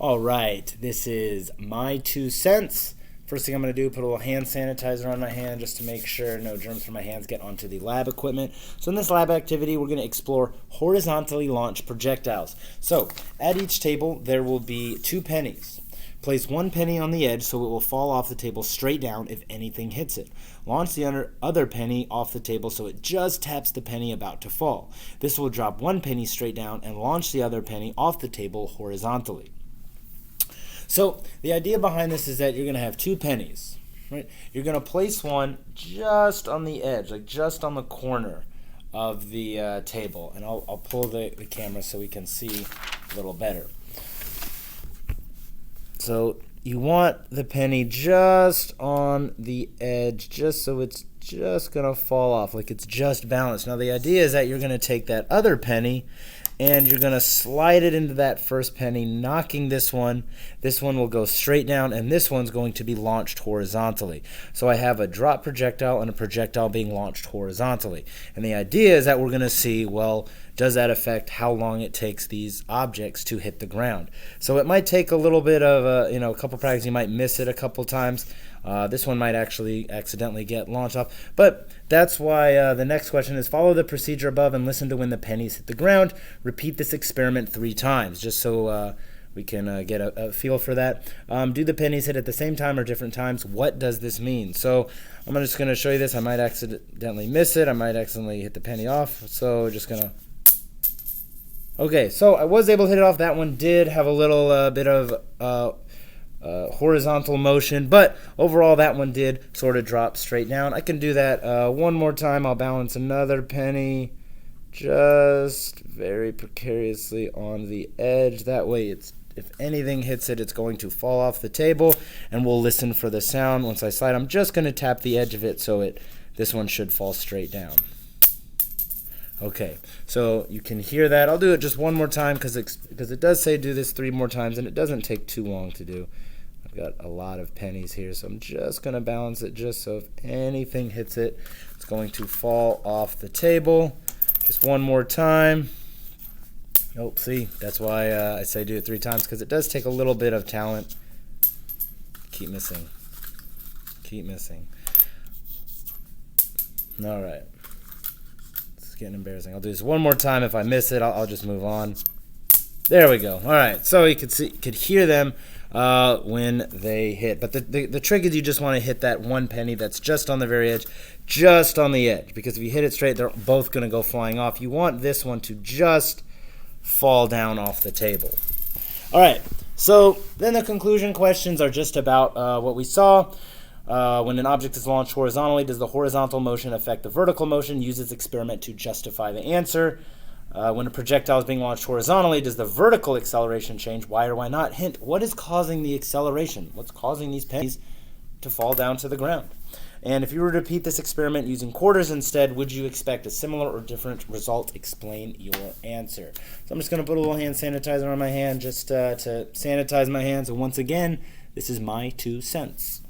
All right, this is my 2 cents. First thing I'm going to do, put a little hand sanitizer on my hand just to make sure no germs from my hands get onto the lab equipment. So in this lab activity, we're going to explore horizontally launched projectiles. So at each table, there will be 2 pennies. Place 1 penny on the edge so it will fall off the table straight down if anything hits it. Launch the other penny off the table so it just taps the penny about to fall. This will drop 1 penny straight down and launch the other penny off the table horizontally. So the idea behind this is that you're going to have 2 pennies, right? You're going to place one just on the edge, like just on the corner of the table. And I'll pull the camera so we can see a little better. So you want the penny just on the edge, just so it's just going to fall off, like it's just balanced. Now the idea is that you're going to take that other penny and you're going to slide it into that first penny, knocking this one. This one will go straight down, and this one's going to be launched horizontally. So I have a drop projectile and a projectile being launched horizontally. And the idea is that we're going to see, well, does that affect how long it takes these objects to hit the ground? So it might take a little bit of a couple practice. You might miss it a couple times. This one might actually accidentally get launched off. But that's why the next question is follow the procedure above and listen to when the pennies hit the ground. Repeat this experiment 3 times, just so we can get a feel for that. Do the pennies hit at the same time or different times? What does this mean? So I'm just going to show you this. I might accidentally miss it. I might accidentally hit the penny off. So just going to... Okay, so I was able to hit it off. That one did have a little bit of horizontal motion, but overall that one did sort of drop straight down. I can do that one more time. I'll balance another penny just very precariously on the edge. That way if anything hits it, it's going to fall off the table, and we'll listen for the sound once I slide. I'm just going to tap the edge of it so this one should fall straight down. Okay, so you can hear that. I'll do it just one more time because it does say do this 3 more times, and it doesn't take too long to do. I've got a lot of pennies here, so I'm just going to balance it just so if anything hits it, it's going to fall off the table. Just one more time. Oh, see, that's why I say do it 3 times, because it does take a little bit of talent. Keep missing. Keep missing. All right. Getting embarrassing. I'll do this one more time. If I miss it, I'll just move on. There we go. All right, so you could hear them when they hit. But the trick is you just want to hit that 1 penny that's just on the very edge, just on the edge, because if you hit it straight, they're both going to go flying off. You want this one to just fall down off the table. All right, so then the conclusion questions are just about what we saw. When an object is launched horizontally, does the horizontal motion affect the vertical motion? Use this experiment to justify the answer. When a projectile is being launched horizontally, does the vertical acceleration change? Why or why not? Hint, what is causing the acceleration? What's causing these pennies to fall down to the ground? And if you were to repeat this experiment using quarters instead, would you expect a similar or different result? Explain your answer. So I'm just going to put a little hand sanitizer on my hand just to sanitize my hands. And once again, this is my 2 cents.